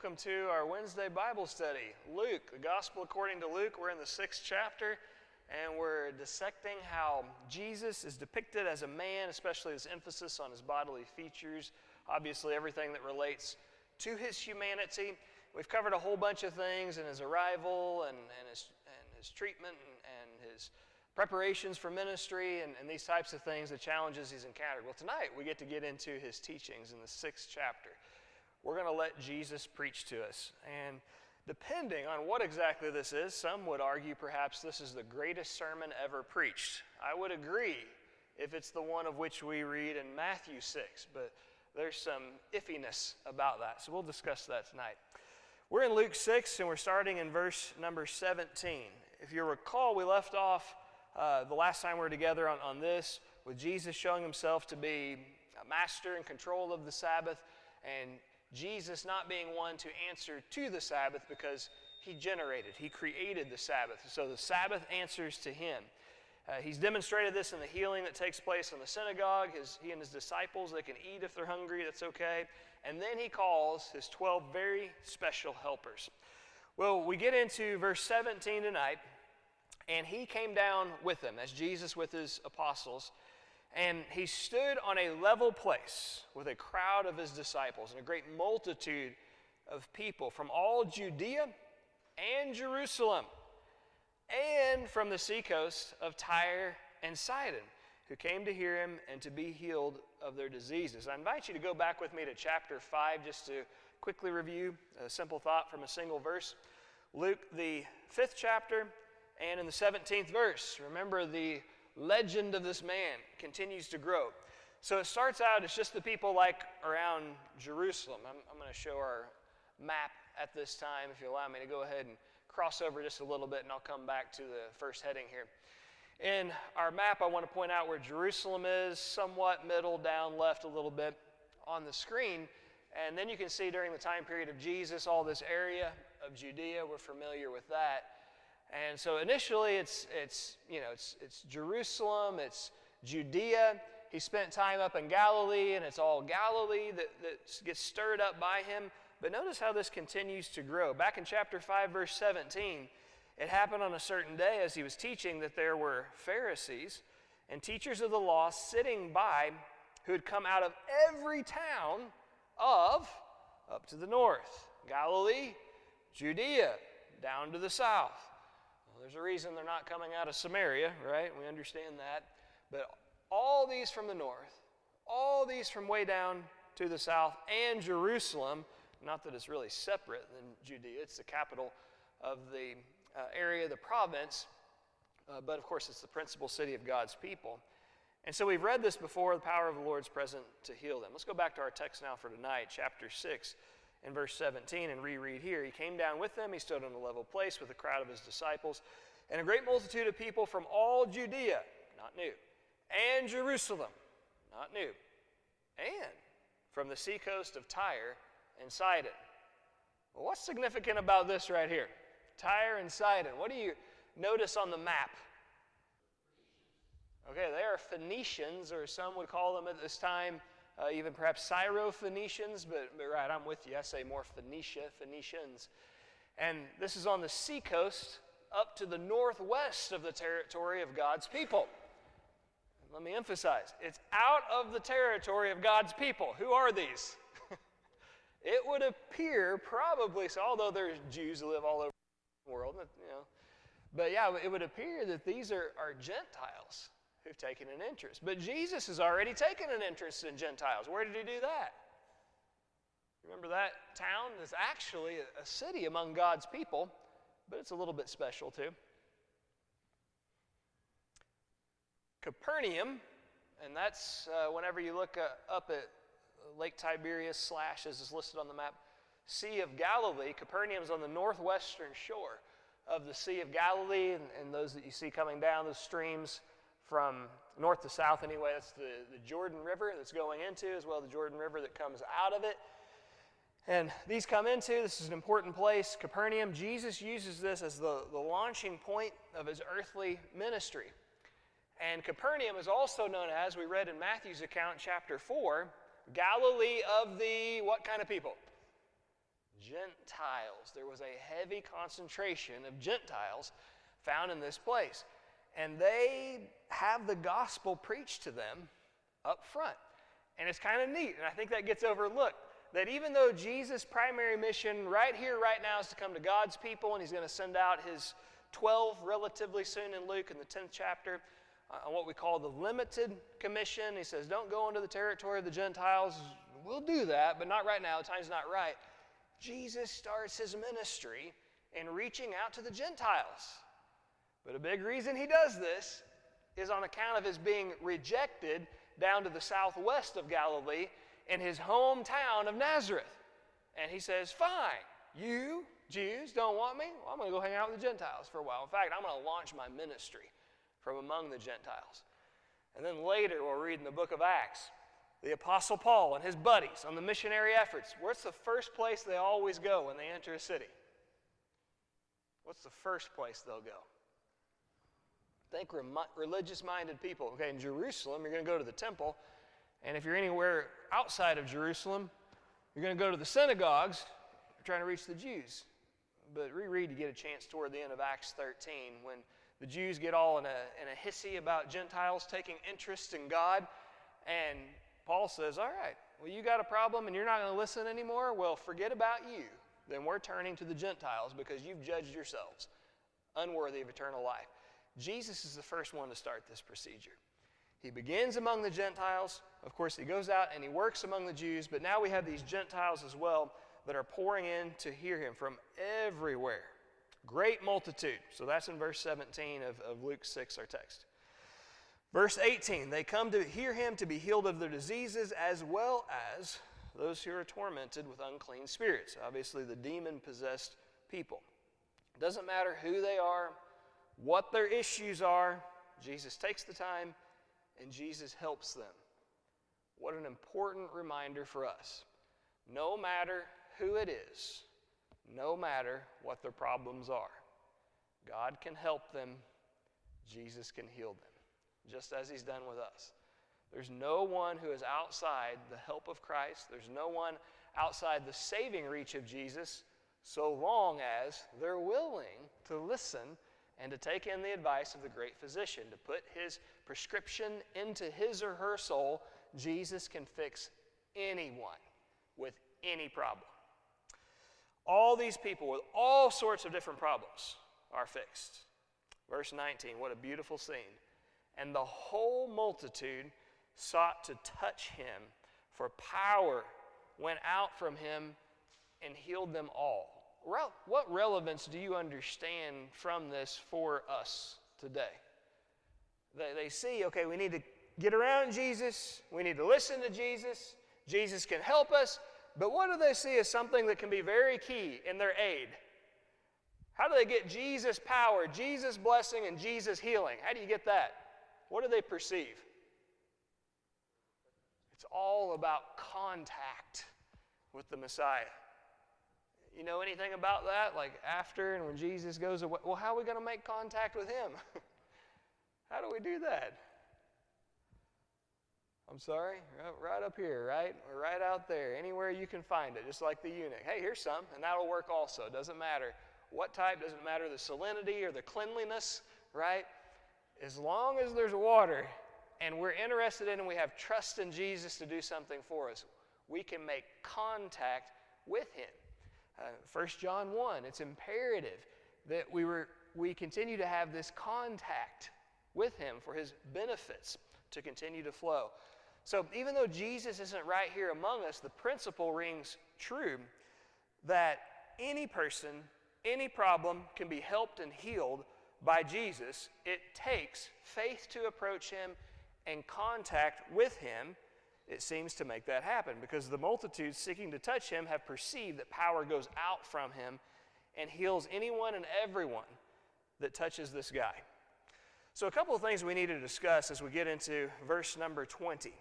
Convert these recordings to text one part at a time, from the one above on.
welcome to our Wednesday Bible study. Luke, the Gospel according to Luke, we're in the 6th chapter, and we're dissecting how Jesus is depicted as a man, especially this emphasis on his bodily features, obviously everything that relates to his humanity. We've covered a whole bunch of things in his arrival and his treatment and his preparations for ministry and these types of things, the challenges he's encountered. Well, tonight we get to get into his teachings in the 6th chapter. We're going to let Jesus preach to us. And depending on what exactly this is, some would argue perhaps this is the greatest sermon ever preached. I would agree if it's the one of which we read in Matthew 6, but there's some iffiness about that. So we'll discuss that tonight. We're in Luke 6, and we're starting in verse number 17. If you recall, we left off the last time we were together on this, with Jesus showing himself to be a master in control of the Sabbath, and Jesus not being one to answer to the Sabbath because he created the Sabbath. So the Sabbath answers to him. He's demonstrated this in the healing that takes place in the synagogue. He and his disciples, they can eat if they're hungry, that's okay. And then he calls his 12 very special helpers. Well, we get into verse 17 tonight. And he came down with them, as Jesus with his apostles, and he stood on a level place with a crowd of his disciples and a great multitude of people from all Judea and Jerusalem and from the seacoast of Tyre and Sidon, who came to hear him and to be healed of their diseases. I invite you to go back with me to chapter 5 just to quickly review a simple thought from a single verse. Luke, the 5th chapter, and in the 17th verse, remember the legend of this man continues to grow. So it starts out, it's just the people like around Jerusalem. I'm going to show our map at this time, if you allow me to go ahead and cross over just a little bit, and I'll come back to the first heading here. In our map, I want to point out where Jerusalem is, somewhat middle, down, left a little bit on the screen. And then you can see during the time period of Jesus, all this area of Judea, we're familiar with that. And so initially it's Jerusalem, it's Judea. He spent time up in Galilee, and it's all Galilee that gets stirred up by him. But notice how this continues to grow. Back in chapter 5, verse 17, it happened on a certain day as he was teaching that there were Pharisees and teachers of the law sitting by who had come out of every town of up to the north, Galilee, Judea, down to the south. There's a reason they're not coming out of Samaria, right? We understand that. But all these from the north, all these from way down to the south, and Jerusalem, not that it's really separate than Judea, it's the capital of the area, the province, but of course it's the principal city of God's people. And so we've read this before, the power of the Lord's present to heal them. Let's go back to our text now for tonight, chapter 6. In verse 17, and reread here, he came down with them, he stood on a level place with a crowd of his disciples, and a great multitude of people from all Judea, not new, and Jerusalem, not new, and from the seacoast of Tyre and Sidon. Well, what's significant about this right here? Tyre and Sidon. What do you notice on the map? Okay, they are Phoenicians, or some would call them at this time, even perhaps Syro-Phoenicians, but right, I'm with you. I say more Phoenicians. And this is on the seacoast up to the northwest of the territory of God's people. Let me emphasize, it's out of the territory of God's people. Who are these? It would appear probably, so although there's Jews who live all over the world, but yeah, it would appear that these are Gentiles who've taken an interest. But Jesus has already taken an interest in Gentiles. Where did he do that? Remember that town is actually a city among God's people, but it's a little bit special too. Capernaum, and that's whenever you look up at Lake Tiberias / as is listed on the map, Sea of Galilee. Capernaum's on the northwestern shore of the Sea of Galilee, and those that you see coming down those streams from north to south anyway, that's the Jordan River that's going into, as well as the Jordan River that comes out of it. And these come into, this is an important place, Capernaum. Jesus uses this as the launching point of his earthly ministry. And Capernaum is also known as, we read in Matthew's account, chapter 4, Galilee of the what kind of people? Gentiles. There was a heavy concentration of Gentiles found in this place. And they have the gospel preached to them up front. And it's kind of neat, and I think that gets overlooked, that even though Jesus' primary mission right here, right now, is to come to God's people, and he's going to send out his 12 relatively soon in Luke in the 10th chapter on what we call the limited commission. He says, don't go into the territory of the Gentiles. We'll do that, but not right now. The time's not right. Jesus starts his ministry in reaching out to the Gentiles. But a big reason he does this is on account of his being rejected down to the southwest of Galilee in his hometown of Nazareth. And he says, fine, you Jews don't want me? Well, I'm going to go hang out with the Gentiles for a while. In fact, I'm going to launch my ministry from among the Gentiles. And then later we'll read in the book of Acts, the Apostle Paul and his buddies on the missionary efforts. What's the first place they always go when they enter a city? What's the first place they'll go? Think religious-minded people. Okay, in Jerusalem, you're going to go to the temple. And if you're anywhere outside of Jerusalem, you're going to go to the synagogues. You're trying to reach the Jews. But reread to get a chance toward the end of Acts 13 when the Jews get all in a hissy about Gentiles taking interest in God. And Paul says, all right, well, you got a problem and you're not going to listen anymore? Well, forget about you. Then we're turning to the Gentiles because you've judged yourselves unworthy of eternal life. Jesus is the first one to start this procedure. He begins among the Gentiles. Of course, he goes out and he works among the Jews, but now we have these Gentiles as well that are pouring in to hear him from everywhere. Great multitude. So that's in verse 17 of Luke 6, our text. Verse 18, they come to hear him to be healed of their diseases as well as those who are tormented with unclean spirits. Obviously, the demon-possessed people. It doesn't matter who they are, what their issues are, Jesus takes the time and Jesus helps them. What an important reminder for us. No matter who it is, no matter what their problems are, God can help them, Jesus can heal them, just as he's done with us. There's no one who is outside the help of Christ. There's no one outside the saving reach of Jesus, so long as they're willing to listen and to take in the advice of the great physician, to put his prescription into his or her soul. Jesus can fix anyone with any problem. All these people with all sorts of different problems are fixed. Verse 19, what a beautiful scene. And the whole multitude sought to touch him, for power went out from him and healed them all. What relevance do you understand from this for us today? They see, okay, we need to get around Jesus. We need to listen to Jesus. Jesus can help us. But what do they see as something that can be very key in their aid? How do they get Jesus' power, Jesus' blessing, and Jesus' healing? How do you get that? What do they perceive? It's all about contact with the Messiah. You know anything about that? Like after and when Jesus goes away, well, how are we going to make contact with him? How do we do that? I'm sorry? Right up here, right? Or right out there, anywhere you can find it, just like the eunuch. Hey, here's some, and that'll work also. Doesn't matter what type, doesn't matter the salinity or the cleanliness, right? As long as there's water and we're interested in and we have trust in Jesus to do something for us, we can make contact with him. 1 John 1, it's imperative that we continue to have this contact with him for his benefits to continue to flow. So even though Jesus isn't right here among us, the principle rings true that any person, any problem can be helped and healed by Jesus. It takes faith to approach him and contact with him. It seems to make that happen because the multitudes seeking to touch him have perceived that power goes out from him and heals anyone and everyone that touches this guy. So a couple of things we need to discuss as we get into verse number 20.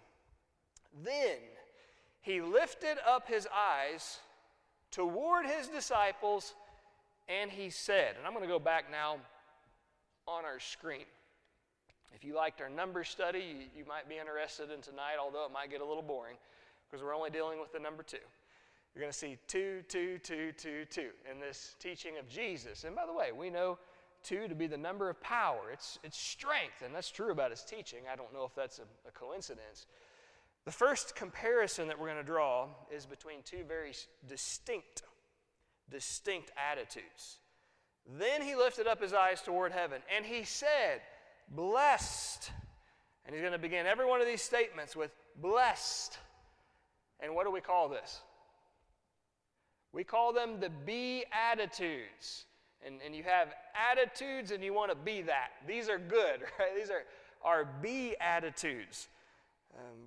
Then he lifted up his eyes toward his disciples and he said, and I'm going to go back now on our screen. If you liked our number study, you might be interested in tonight, although it might get a little boring because we're only dealing with the number 2. You're going to see 2, 2, 2, 2, 2 in this teaching of Jesus. And by the way, we know 2 to be the number of power. It's strength, and that's true about his teaching. I don't know if that's a coincidence. The first comparison that we're going to draw is between 2 very distinct attitudes. Then he lifted up his eyes toward heaven, and he said, blessed. And he's going to begin every one of these statements with blessed. And what do we call this? We call them the Beatitudes. And you have attitudes and you want to be that. These are good, right? These are our Beatitudes.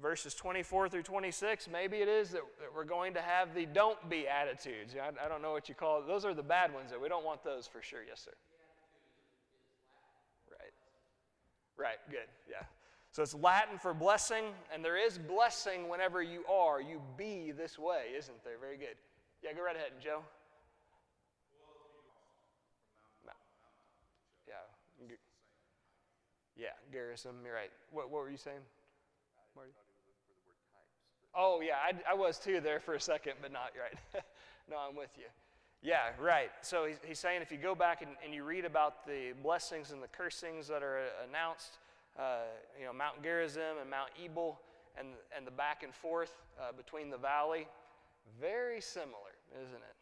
Verses 24 through 26, maybe it is that we're going to have the don't be attitudes. I don't know what you call it. Those are the bad ones, though. We don't want those for sure. Yes, sir. Right, good, yeah. So it's Latin for blessing, and there is blessing whenever you be this way, isn't there? Very good. Yeah, go right ahead, Joe. Yeah, Garrison, you're right. What were you saying, Marty? Oh, yeah, I was too there for a second, but not right. No, I'm with you. Yeah, right. So he's saying if you go back and you read about the blessings and the cursings that are announced, Mount Gerizim and Mount Ebal and the back and forth between the valley, very similar, isn't it?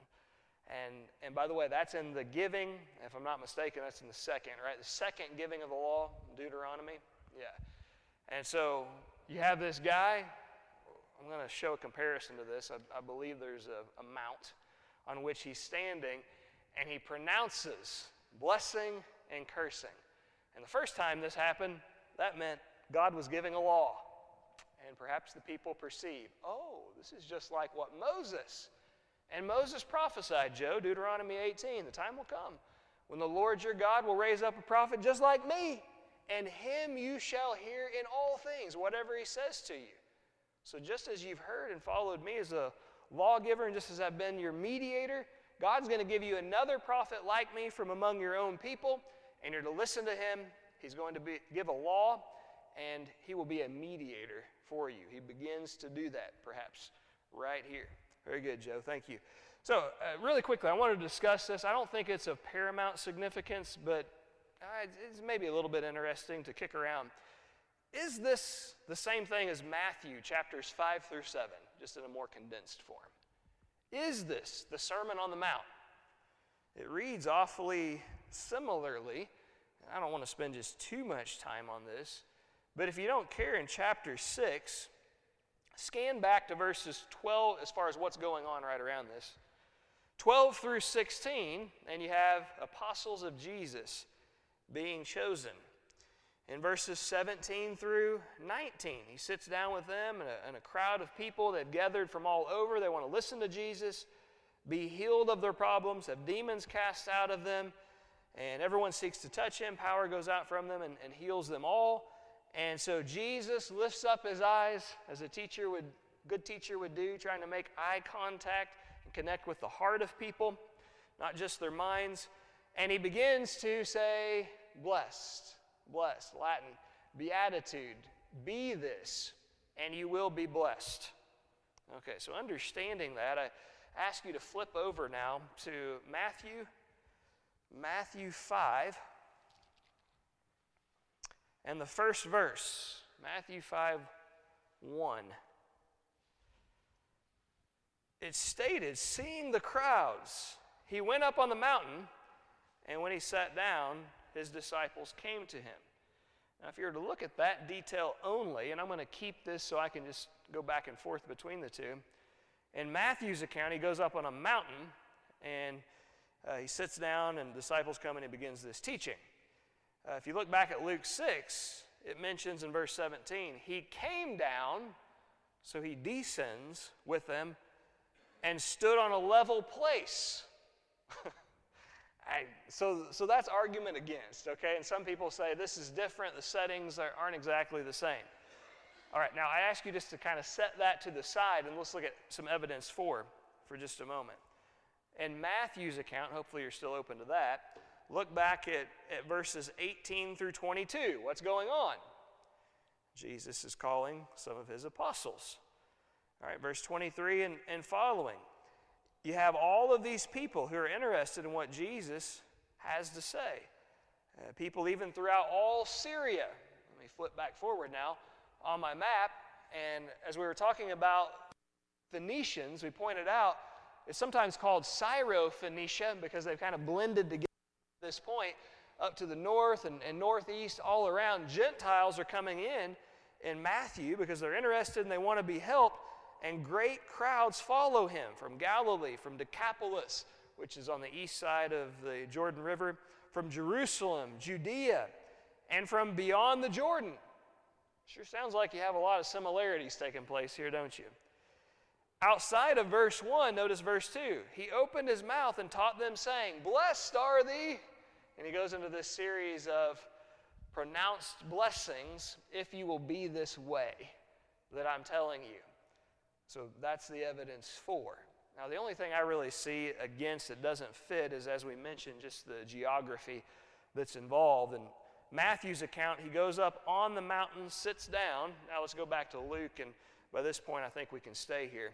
And by the way, that's in the giving. If I'm not mistaken, that's in the second, right? The second giving of the law, Deuteronomy. Yeah. And so you have this guy. I'm going to show a comparison to this. I believe there's a mount on which he's standing, and he pronounces blessing and cursing. And the first time this happened, that meant God was giving a law. And perhaps the people perceive, oh, this is just like what Moses. And Moses prophesied, Joe, Deuteronomy 18, the time will come when the Lord your God will raise up a prophet just like me, and him you shall hear in all things, whatever he says to you. So just as you've heard and followed me as a lawgiver, and just as I've been your mediator, God's going to give you another prophet like me from among your own people, and you're to listen to him. He's going to give a law, and he will be a mediator for you. He begins to do that, perhaps, right here. Very good, Joe. Thank you. So, really quickly, I wanted to discuss this. I don't think it's of paramount significance, but it's maybe a little bit interesting to kick around. Is this the same thing as Matthew chapters 5 through 7, just in a more condensed form? Is this the Sermon on the Mount? It reads awfully similarly. I don't want to spend just too much time on this, but if you don't care, in chapter 6, scan back to verses 12 as far as what's going on right around this. 12 through 16, and you have apostles of Jesus being chosen. In verses 17 through 19, he sits down with them and a crowd of people that gathered from all over. They want to listen to Jesus, be healed of their problems, have demons cast out of them, and everyone seeks to touch him. Power goes out from them and heals them all. And so Jesus lifts up his eyes as a good teacher would do, trying to make eye contact and connect with the heart of people, not just their minds. And he begins to say, blessed, Latin, beatitude, be this, and you will be blessed. Okay, so understanding that, I ask you to flip over now to Matthew 5. And the first verse, Matthew 5:1. It's stated, seeing the crowds, he went up on the mountain, and when he sat down, his disciples came to him. Now, if you were to look at that detail only, and I'm going to keep this so I can just go back and forth between the two. In Matthew's account, he goes up on a mountain, and he sits down, and disciples come, and he begins this teaching. If you look back at Luke 6, it mentions in verse 17, he came down, so he descends with them, and stood on a level place. So that's argument against, okay? And some people say this is different, the settings aren't exactly the same. All right, now I ask you just to kind of set that to the side, and let's look at some evidence for just a moment. In Matthew's account, hopefully you're still open to that, look back at verses 18 through 22. What's going on? Jesus is calling some of his apostles. All right, verse 23 and following. you have all of these people who are interested in what Jesus has to say. People even throughout all Syria. Let me flip back forward now on my map. And as we were talking about Phoenicians, we pointed out it's sometimes called Syro-Phoenicia because they've kind of blended together at this point. Up to the north and northeast, all around, Gentiles are coming in Matthew because they're interested and they want to be helped. And great crowds follow him from Galilee, from Decapolis, which is on the east side of the Jordan River, from Jerusalem, Judea, and from beyond the Jordan. Sure sounds like you have a lot of similarities taking place here, don't you? Outside of verse 1, notice verse 2. He opened his mouth and taught them, saying, "Blessed are thee." And he goes into this series of pronounced blessings, if you will be this way that I'm telling you. So that's the evidence for. Now, the only thing I really see against that doesn't fit is, as we mentioned, just the geography that's involved. In Matthew's account, he goes up on the mountain, sits down. Now let's go back to Luke, and by this point I think we can stay here.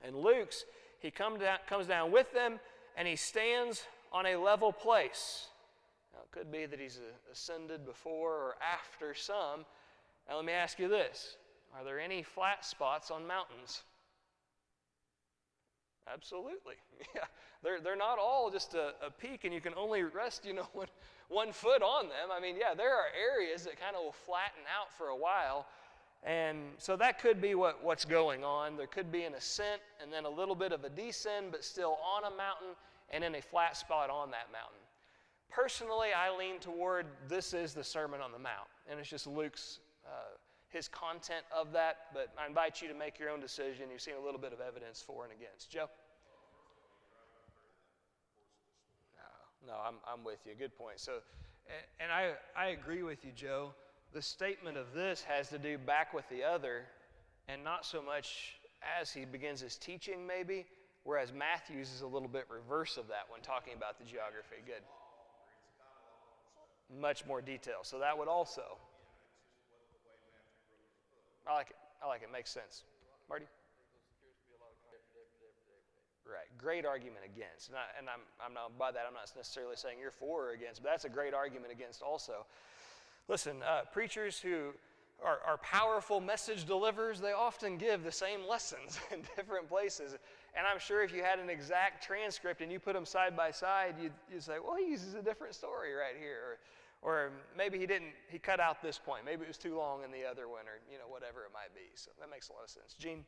In Luke's, he comes down with them, and he stands on a level place. Now, it could be that he's ascended before or after some. Now, let me ask you this. Are there any flat spots on mountains? Absolutely. Yeah, they're not all just a peak, and you can only rest, one foot on them. I mean, yeah, there are areas that kind of will flatten out for a while. And so that could be what's going on. There could be an ascent and then a little bit of a descent, but still on a mountain and in a flat spot on that mountain. Personally, I lean toward this is the Sermon on the Mount, and it's just Luke's, his content of that, but I invite you to make your own decision. You've seen a little bit of evidence for and against. Joe? No, I'm with you. Good point. So, and I agree with you, Joe. The statement of this has to do back with the other, and not so much as he begins his teaching, maybe, whereas Matthew's is a little bit reverse of that when talking about the geography. Good. Much more detail. So that would also. I like it. Makes sense. Marty? Right. Great argument against. And I'm not by that. I'm not necessarily saying you're for or against, but that's a great argument against also. Listen, preachers who are powerful message delivers, they often give the same lessons in different places. And I'm sure if you had an exact transcript and you put them side by side, you'd say, well, he uses a different story right here. Or maybe he cut out this point. Maybe it was too long in the other one, or whatever it might be. So that makes a lot of sense. Gene?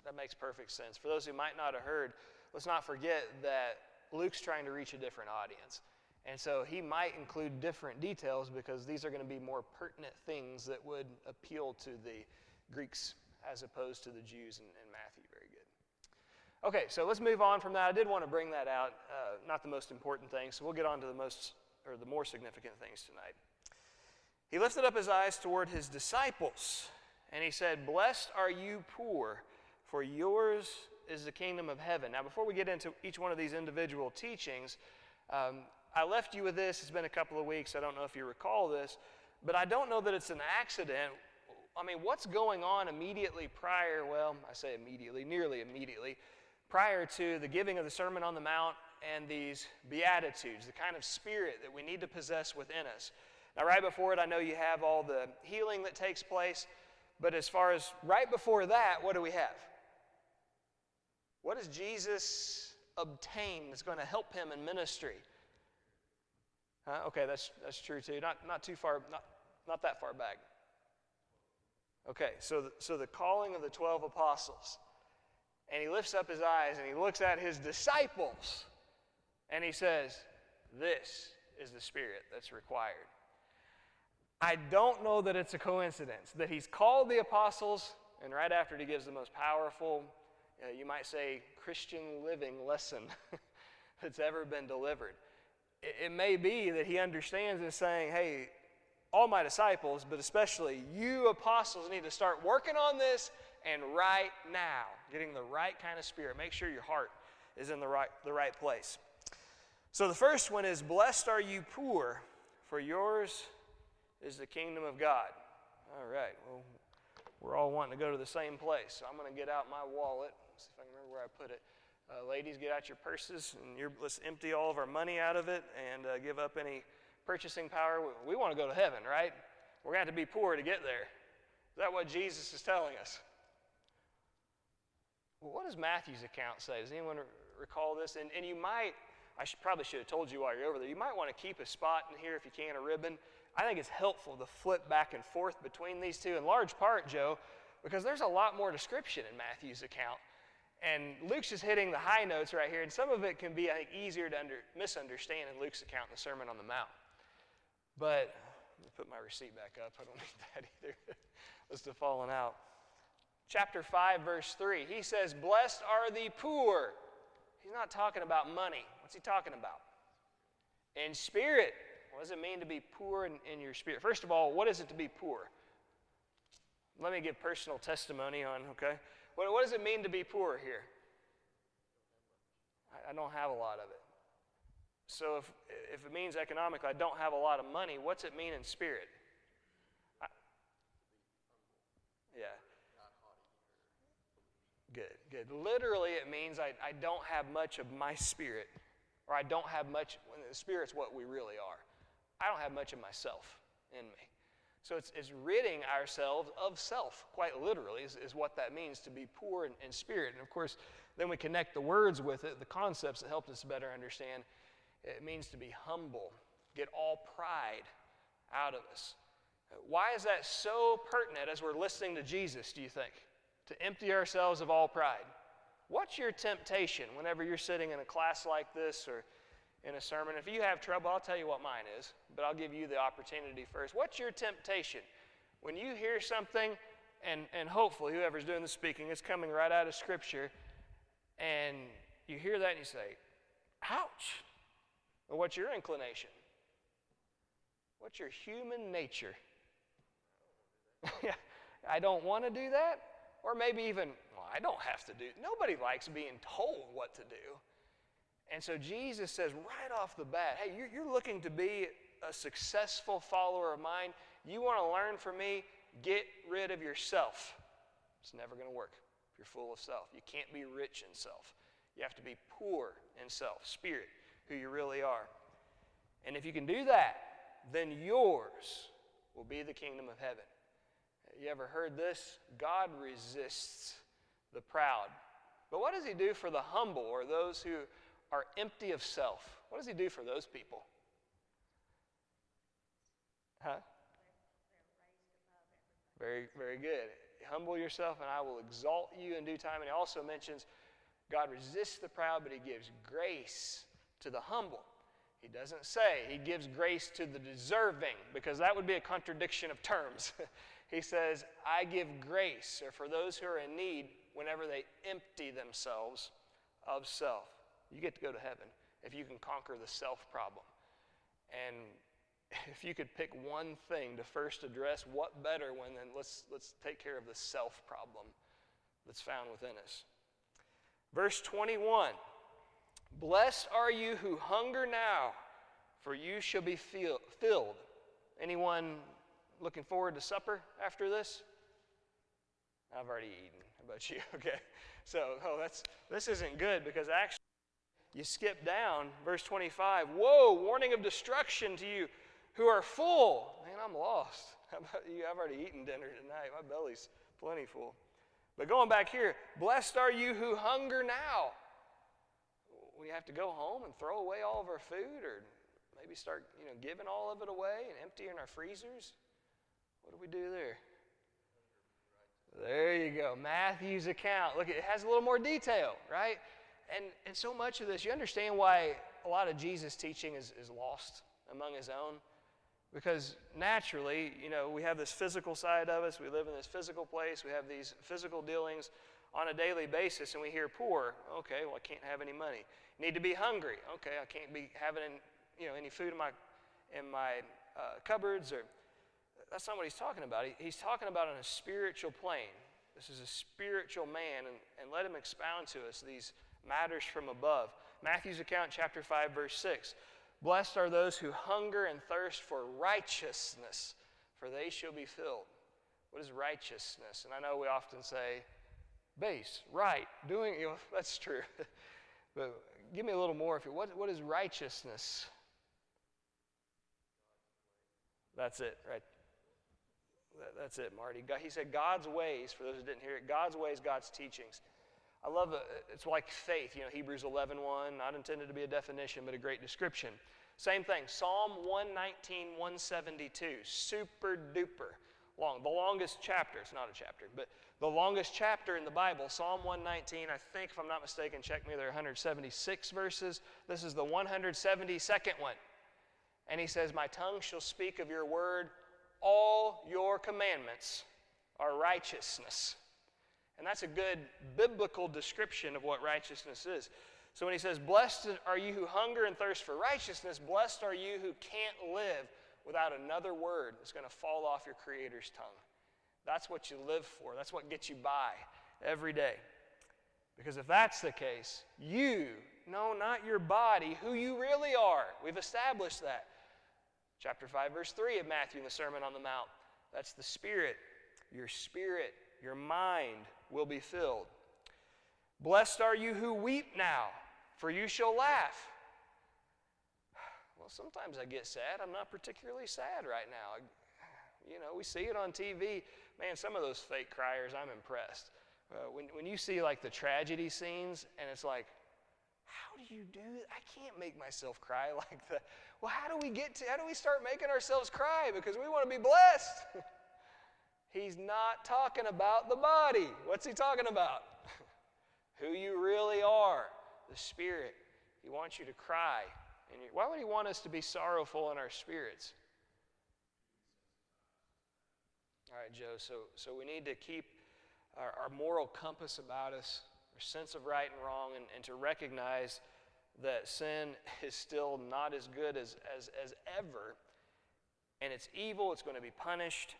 That makes perfect sense. For those who might not have heard, let's not forget that Luke's trying to reach a different audience. And so he might include different details because these are going to be more pertinent things that would appeal to the Greeks as opposed to the Jews in Matthew. Very good. Okay, so let's move on from that. I did want to bring that out, not the most important thing, so we'll get on to the more significant things tonight. He lifted up his eyes toward his disciples, and he said, "Blessed are you poor, for yours is the kingdom of heaven." Now, before we get into each one of these individual teachings, I left you with this. It's been a couple of weeks. I don't know if you recall this, but I don't know that it's an accident. I mean, what's going on immediately prior, well, I say immediately, nearly immediately, prior to the giving of the Sermon on the Mount and these Beatitudes, the kind of spirit that we need to possess within us. Now, right before it, I know you have all the healing that takes place, but as far as right before that, what do we have? What does Jesus obtain that's going to help him in ministry? Okay, that's true too. Not too far, not that far back. Okay, so the calling of the 12 apostles, and he lifts up his eyes and he looks at his disciples, and he says, "This is the spirit that's required." I don't know that it's a coincidence that he's called the apostles, and right after it, he gives the most powerful, you might say, Christian living lesson that's ever been delivered. It may be that he understands and saying, hey, all my disciples, but especially you apostles, need to start working on this, and right now, getting the right kind of spirit. Make sure your heart is in the right place. So the first one is, "Blessed are you poor, for yours is the kingdom of God." All right, well, we're all wanting to go to the same place, so I'm going to get out my wallet See if I can remember where I put it. Ladies, get out your purses, and let's empty all of our money out of it and give up any purchasing power. We want to go to heaven, right? We're going to have to be poor to get there. Is that what Jesus is telling us? Well, what does Matthew's account say? Does anyone recall this? And you might, probably should have told you while you're over there, you might want to keep a spot in here if you can, a ribbon. I think it's helpful to flip back and forth between these two, in large part, Joe, because there's a lot more description in Matthew's account. And Luke's just hitting the high notes right here, and some of it can be, I think, easier to misunderstand in Luke's account in the Sermon on the Mount. But let me put my receipt back up. I don't need that either. Must have fallen out. Chapter 5, verse 3, he says, "Blessed are the poor." He's not talking about money. What's he talking about? In spirit. What does it mean to be poor in your spirit? First of all, what is it to be poor? Let me give personal testimony on, okay? What does it mean to be poor here? I don't have a lot of it. So if it means economically I don't have a lot of money, what's it mean in spirit? Yeah. Good. Literally it means I don't have much of my spirit, or I don't have much, when the spirit's what we really are. I don't have much of myself in me. So it's ridding ourselves of self, quite literally, is what that means, to be poor in spirit. And of course, then we connect the words with it, the concepts that help us better understand. It means to be humble, get all pride out of us. Why is that so pertinent as we're listening to Jesus, do you think? To empty ourselves of all pride. What's your temptation whenever you're sitting in a class like this or in a sermon? If you have trouble, I'll tell you what mine is, but I'll give you the opportunity first. What's your temptation? When you hear something, and hopefully whoever's doing the speaking is coming right out of Scripture, and you hear that and you say, ouch. Well, what's your inclination? What's your human nature? I don't want to do that. Or maybe even, well, I don't have to do. Nobody likes being told what to do. And so Jesus says right off the bat, hey, you're looking to be a successful follower of mine. You want to learn from me? Get rid of yourself. It's never going to work if you're full of self. You can't be rich in self. You have to be poor in self, spirit, who you really are. And if you can do that, then yours will be the kingdom of heaven. You ever heard this? God resists the proud. But what does he do for the humble, or those who are empty of self? What does he do for those people? Huh? Very, very good. Humble yourself and I will exalt you in due time. And he also mentions God resists the proud, but he gives grace to the humble. He doesn't say he gives grace to the deserving, because that would be a contradiction of terms. He says, I give grace, or for those who are in need, whenever they empty themselves of self. You get to go to heaven if you can conquer the self problem. And if you could pick one thing to first address, what better than let's take care of the self problem that's found within us. Verse 21, blessed are you who hunger now, for you shall be filled. Anyone looking forward to supper after this? I've already eaten. How about you? Okay. So, this isn't good, because actually you skip down, verse 25. Woe, warning of destruction to you who are full. Man, I'm lost. How about you? I've already eaten dinner tonight. My belly's plenty full. But going back here, blessed are you who hunger now. We have to go home and throw away all of our food, or maybe start giving all of it away and emptying our freezers. What do we do there? There you go. Matthew's account. Look, it has a little more detail, right? And so much of this, you understand why a lot of Jesus' teaching is lost among his own. Because naturally, we have this physical side of us. We live in this physical place. We have these physical dealings on a daily basis, and we hear poor. Okay, well, I can't have any money. Need to be hungry. Okay, I can't be having any food in my cupboards. Or that's not what he's talking about. He's talking about on a spiritual plane. This is a spiritual man, and let him expound to us these matters from above. Matthew's account, chapter 5, verse 6. Blessed are those who hunger and thirst for righteousness, for they shall be filled. What is righteousness? And I know we often say, base, right, doing, that's true. But give me a little more. What is righteousness? That's it, right? That's it, Marty. He said God's ways, for those who didn't hear it, God's ways, God's teachings. I love it. It's like faith, Hebrews 11:1, not intended to be a definition, but a great description. Same thing, Psalm 119, 172, super duper long. The longest chapter, it's not a chapter, but the longest chapter in the Bible, Psalm 119, I think, if I'm not mistaken, check me, there are 176 verses. This is the 172nd one. And he says, my tongue shall speak of your word, all your commandments are righteousness. And that's a good biblical description of what righteousness is. So when he says, blessed are you who hunger and thirst for righteousness, blessed are you who can't live without another word that's going to fall off your Creator's tongue. That's what you live for. That's what gets you by every day. Because if that's the case, not your body, who you really are. We've established that. Chapter 5, verse 3 of Matthew in the Sermon on the Mount. That's the spirit, your mind will be filled. Blessed are you who weep now, for you shall laugh. Well, sometimes I get sad. I'm not particularly sad right now. We see it on TV. Man, some of those fake criers, I'm impressed. When you see like the tragedy scenes, and it's like, how do you do that? I can't make myself cry like that. Well, how do we start making ourselves cry? Because we want to be blessed. He's not talking about the body. What's he talking about? Who you really are, the Spirit. He wants you to cry. Why would he want us to be sorrowful in our spirits? All right, Joe, so we need to keep our moral compass about us, our sense of right and wrong, and to recognize that sin is still not as good as ever, and it's evil, it's going to be punished,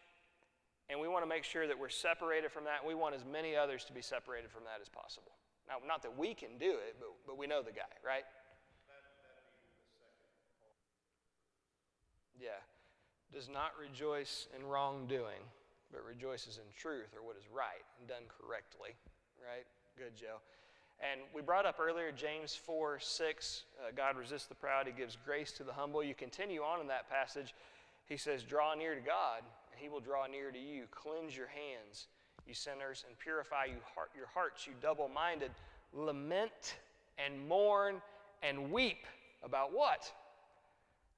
and we want to make sure that we're separated from that. We want as many others to be separated from that as possible. Now, not that we can do it, but we know the guy, right? Yeah. Does not rejoice in wrongdoing, but rejoices in truth, or what is right and done correctly, right? Good, Joe. And we brought up earlier James 4:6, God resists the proud, he gives grace to the humble. You continue on in that passage, he says, draw near to God, and he will draw near to you. Cleanse your hands, you sinners, and purify your hearts, you double-minded. Lament and mourn and weep about what?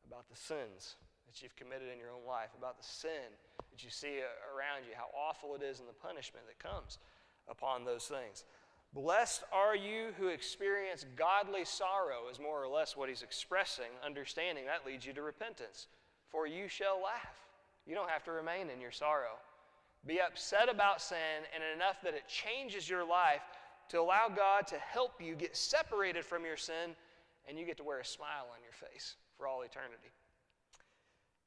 About the sins that you've committed in your own life, about the sin that you see around you, how awful it is and the punishment that comes upon those things. Blessed are you who experience godly sorrow is more or less what he's expressing. Understanding that leads you to repentance. For you shall laugh. You don't have to remain in your sorrow. Be upset about sin and enough that it changes your life to allow God to help you get separated from your sin, and you get to wear a smile on your face for all eternity.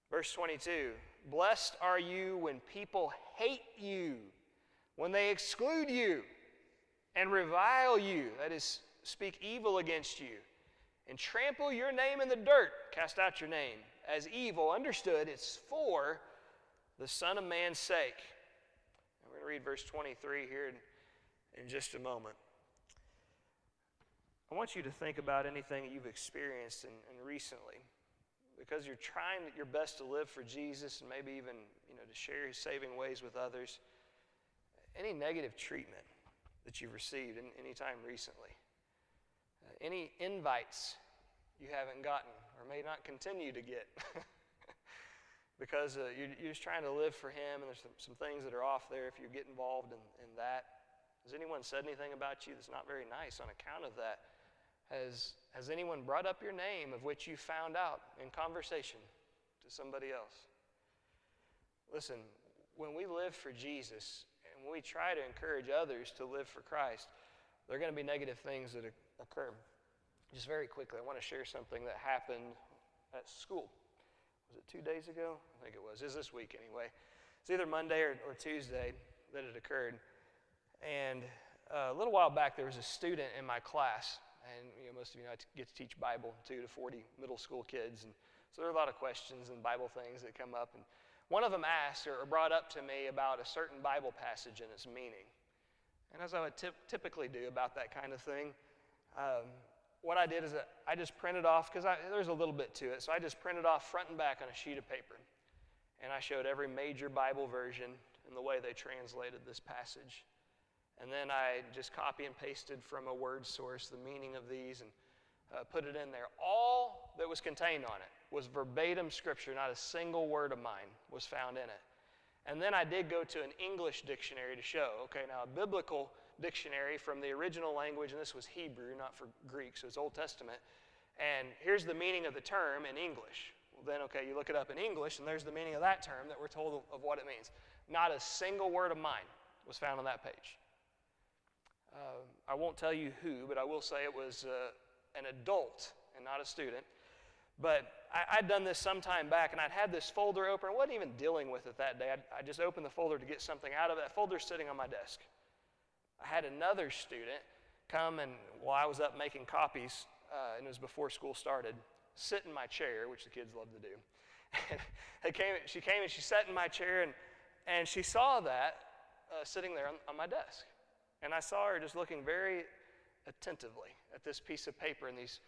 Verse 22, blessed are you when people hate you, when they exclude you and revile you, that is, speak evil against you, and trample your name in the dirt, cast out your name as evil. Understood, it's for the Son of Man's sake. And we're going to read verse 23 here in just a moment. I want you to think about anything that you've experienced and recently, because you're trying your best to live for Jesus and maybe even to share his saving ways with others. Any negative treatment that you've received any time recently, any invites you haven't gotten or may not continue to get because you're just trying to live for him, and there's some things that are off there if you get involved in that. Has anyone said anything about you that's not very nice on account of that? Has anyone brought up your name of which you found out in conversation to somebody else? Listen, when we live for Jesus and when we try to encourage others to live for Christ, there are going to be negative things that occur. Just very quickly, I want to share something that happened at school. Was it 2 days ago? I think it was. It's this week anyway. It's either Monday or Tuesday that it occurred. And a little while back, there was a student in my class. And most of you know I get to teach Bible to 40 middle school kids. And so there are a lot of questions and Bible things that come up. And one of them asked or brought up to me about a certain Bible passage and its meaning. And as I would typically do about that kind of thing, what I did is I just printed off, because there's a little bit to it, so I just printed off front and back on a sheet of paper. And I showed every major Bible version and the way they translated this passage. And then I just copy and pasted from a word source the meaning of these and put it in there. All that was contained on it was verbatim scripture. Not a single word of mine was found in it. And then I did go to an English dictionary to show. Okay, now a biblical dictionary from the original language, and this was Hebrew, not for Greek, so it's Old Testament. And here's the meaning of the term in English. Well, then, okay, you look it up in English, and there's the meaning of that term that we're told of what it means. Not a single word of mine was found on that page. I won't tell you who, but I will say it was an adult and not a student. But I'd done this some time back, and I'd had this folder open. I wasn't even dealing with it that day. I just opened the folder to get something out of it. That folder's sitting on my desk. I had another student come, and while I was up making copies, and it was before school started, sit in my chair, which the kids love to do. She came and she sat in my chair, and she saw that sitting there on my desk. And I saw her just looking very attentively at this piece of paper and these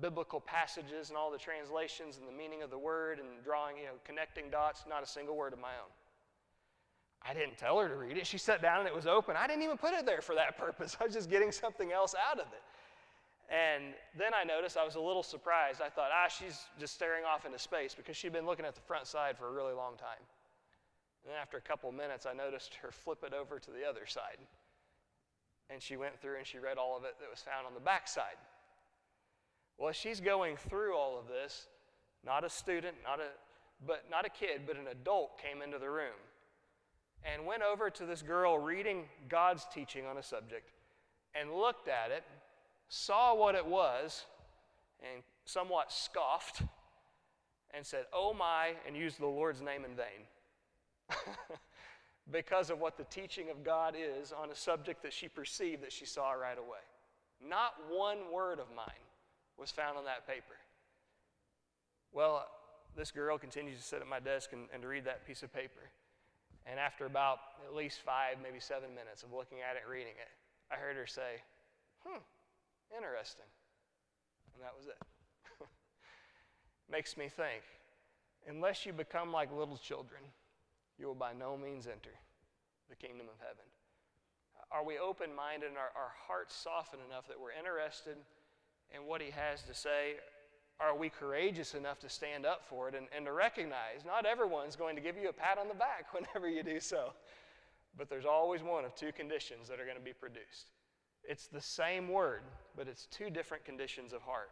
biblical passages and all the translations and the meaning of the word and drawing, connecting dots, not a single word of my own. I didn't tell her to read it. She sat down and it was open. I didn't even put it there for that purpose. I was just getting something else out of it. And then I noticed I was a little surprised. I thought, she's just staring off into space, because she'd been looking at the front side for a really long time. And then after a couple of minutes, I noticed her flip it over to the other side. And she went through and she read all of it that was found on the back side. Well, as she's going through all of this, not a student, not a kid, but an adult came into the room and went over to this girl reading God's teaching on a subject and looked at it, saw what it was, and somewhat scoffed and said, "Oh my," and used the Lord's name in vain. Because of what the teaching of God is on a subject that she perceived that she saw right away. Not one word of mine was found on that paper. Well, this girl continues to sit at my desk and to read that piece of paper. And after about at least 5, maybe 7 minutes of looking at it and reading it, I heard her say, interesting. And that was it. Makes me think, unless you become like little children, you will by no means enter the kingdom of heaven. Are we open-minded and our hearts softened enough that we're interested in what he has to say? Are we courageous enough to stand up for it and to recognize not everyone's going to give you a pat on the back whenever you do so, but there's always one of two conditions that are going to be produced. It's the same word, but it's two different conditions of heart.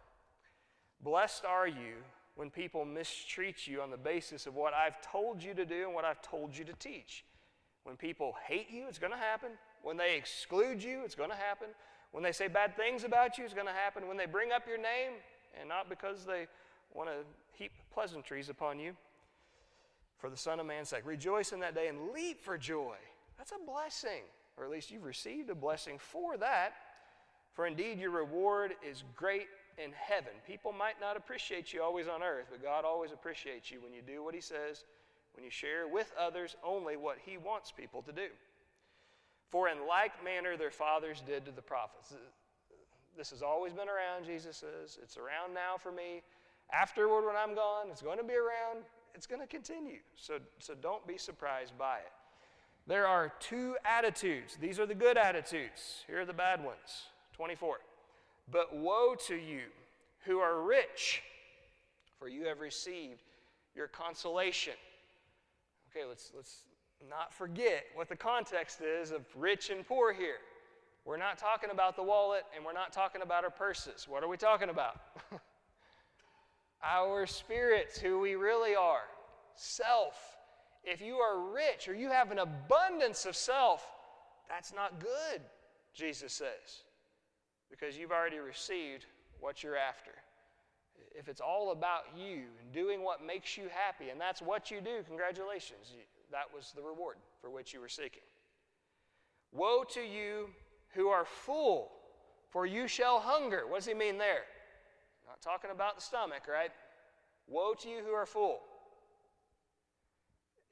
Blessed are you when people mistreat you on the basis of what I've told you to do and what I've told you to teach. When people hate you, it's going to happen. When they exclude you, it's going to happen. When they say bad things about you, it's going to happen. When they bring up your name, and not because they want to heap pleasantries upon you, for the Son of Man's sake. Rejoice in that day and leap for joy. That's a blessing, or at least you've received a blessing for that. For indeed your reward is great in heaven. People might not appreciate you always on earth, but God always appreciates you when you do what he says, when you share with others only what he wants people to do. For in like manner their fathers did to the prophets. This has always been around, Jesus says. It's around now for me. Afterward, when I'm gone, it's going to be around. It's going to continue. So don't be surprised by it. There are two attitudes. These are the good attitudes. Here are the bad ones. 24. But woe to you who are rich, for you have received your consolation. Okay, let's not forget what the context is of rich and poor here. We're not talking about the wallet, and we're not talking about our purses. What are we talking about? Our spirits, who we really are. Self. If you are rich or you have an abundance of self, that's not good, Jesus says, because you've already received what you're after. If it's all about you and doing what makes you happy, and that's what you do, congratulations. That was the reward for which you were seeking. Woe to you who are full, for you shall hunger. What does he mean there? Not talking about the stomach, right? Woe to you who are full.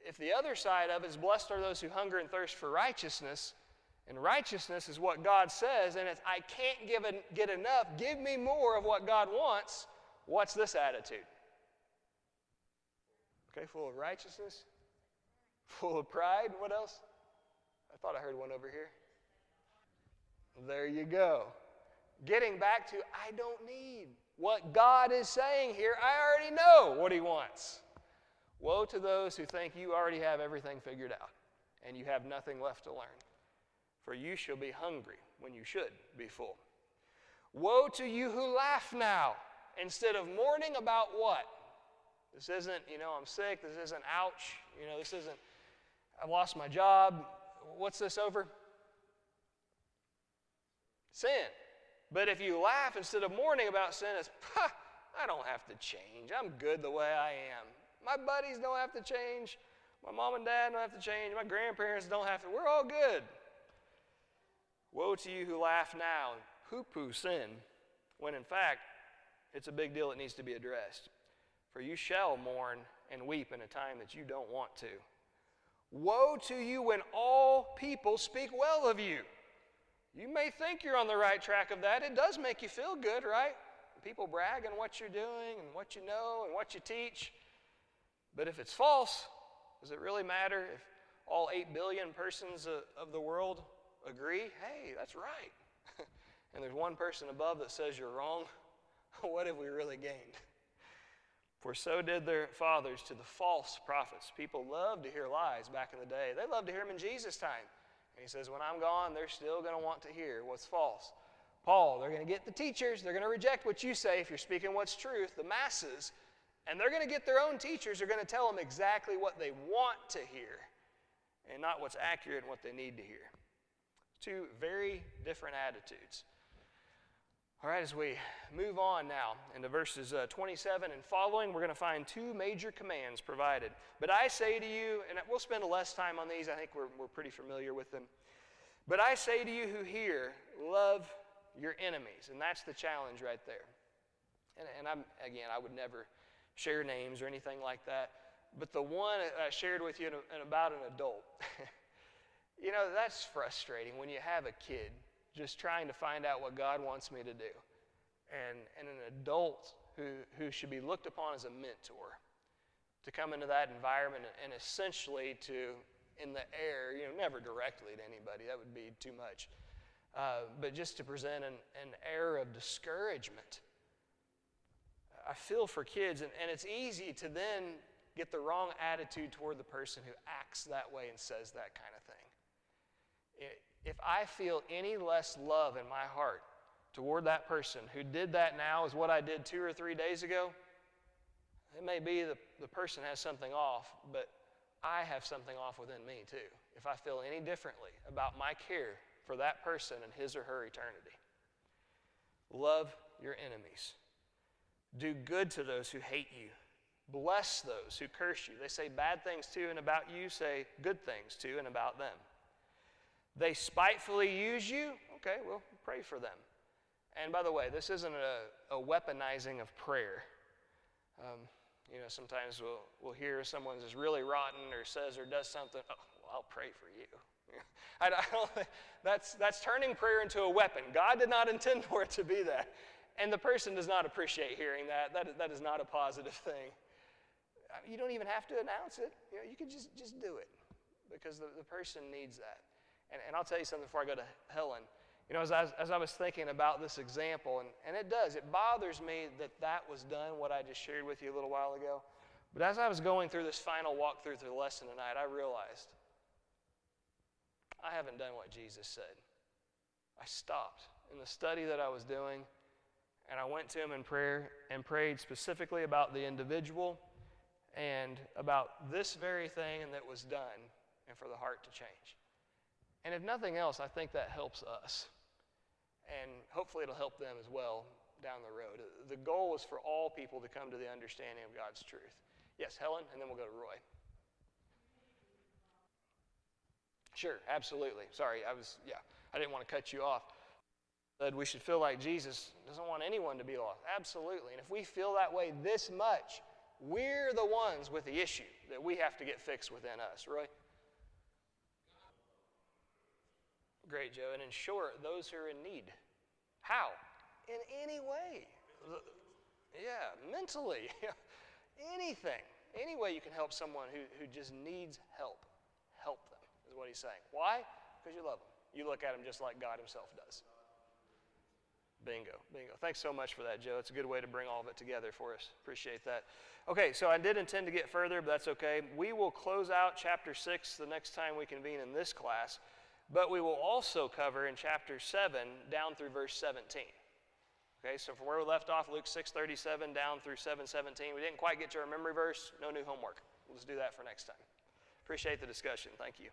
If the other side of it is blessed are those who hunger and thirst for righteousness, And righteousness is what God says, and it's, I can't get enough. Give me more of what God wants. What's this attitude? Okay, full of righteousness, full of pride. What else? I thought I heard one over here. There you go. Getting back to, I don't need. What God is saying here, I already know what He wants. Woe to those who think you already have everything figured out, and you have nothing left to learn. For you shall be hungry when you should be full. Woe to you who laugh now, instead of mourning about what? This isn't, I'm sick. This isn't, ouch. This isn't, I lost my job. What's this over? Sin. But if you laugh instead of mourning about sin, it's, I don't have to change. I'm good the way I am. My buddies don't have to change. My mom and dad don't have to change. My grandparents don't have to. We're all good. Woe to you who laugh now, poo-poo sin, when in fact, it's a big deal that needs to be addressed. For you shall mourn and weep in a time that you don't want to. Woe to you when all people speak well of you. You may think you're on the right track of that. It does make you feel good, right? People brag on what you're doing and what you know and what you teach. But if it's false, does it really matter if all 8 billion persons of the world agree? Hey, that's right. And there's one person above that says you're wrong. What have we really gained? For so did their fathers to the false prophets. People loved to hear lies back in the day. They loved to hear them in Jesus' time. And he says, when I'm gone, they're still going to want to hear what's false. Paul, they're going to get the teachers. They're going to reject what you say if you're speaking what's truth, the masses. And they're going to get their own teachers who are going to tell them exactly what they want to hear and not what's accurate and what they need to hear. Two very different attitudes. All right, as we move on now into verses 27 and following, we're going to find two major commands provided. But I say to you, and we'll spend less time on these, I think we're pretty familiar with them. But I say to you who hear, love your enemies. And that's the challenge right there. And I would never share names or anything like that. But the one I shared with you about an adult, that's frustrating when you have a kid just trying to find out what God wants me to do. And an adult who should be looked upon as a mentor to come into that environment and essentially to, in the air, never directly to anybody, that would be too much, but just to present an air of discouragement. I feel for kids, and it's easy to then get the wrong attitude toward the person who acts that way and says that kind of thing. If I feel any less love in my heart toward that person who did that now as what I did 2 or 3 days ago, it may be the person has something off, but I have something off within me too. If I feel any differently about my care for that person and his or her eternity. Love your enemies. Do good to those who hate you. Bless those who curse you. They say bad things to and about you, say good things to and about them. They spitefully use you. Okay, well, pray for them. And by the way, this isn't a weaponizing of prayer. Sometimes we'll hear someone is really rotten or says or does something. Oh, well, I'll pray for you. I don't think that's turning prayer into a weapon. God did not intend for it to be that. And the person does not appreciate hearing that. That is not a positive thing. You don't even have to announce it. You can just do it because the person needs that. And I'll tell you something before I go to Helen. As I was thinking about this example, and it bothers me that was done, what I just shared with you a little while ago. But as I was going through this final walkthrough through the lesson tonight, I realized I haven't done what Jesus said. I stopped in the study that I was doing, and I went to him in prayer and prayed specifically about the individual and about this very thing that was done and for the heart to change. And if nothing else, I think that helps us. And hopefully it'll help them as well down the road. The goal is for all people to come to the understanding of God's truth. Yes, Helen, and then we'll go to Roy. Sure, absolutely. Sorry, I didn't want to cut you off. We should feel like Jesus doesn't want anyone to be lost. Absolutely. And if we feel that way this much, we're the ones with the issue that we have to get fixed within us. Roy? Great, Joe. And in short, those who are in need. How? In any way. Yeah, mentally. Anything. Any way you can help someone who just needs help. Help them, is what he's saying. Why? Because you love them. You look at them just like God himself does. Bingo, bingo. Thanks so much for that, Joe. It's a good way to bring all of it together for us. Appreciate that. Okay, so I did intend to get further, but that's okay. We will close out chapter 6 the next time we convene in this class, but we will also cover in chapter 7 down through verse 17. Okay, so from where we left off, Luke 6:37 down through 7:17, we didn't quite get to our memory verse. No new homework. We'll just do that for next time. Appreciate the discussion. Thank you.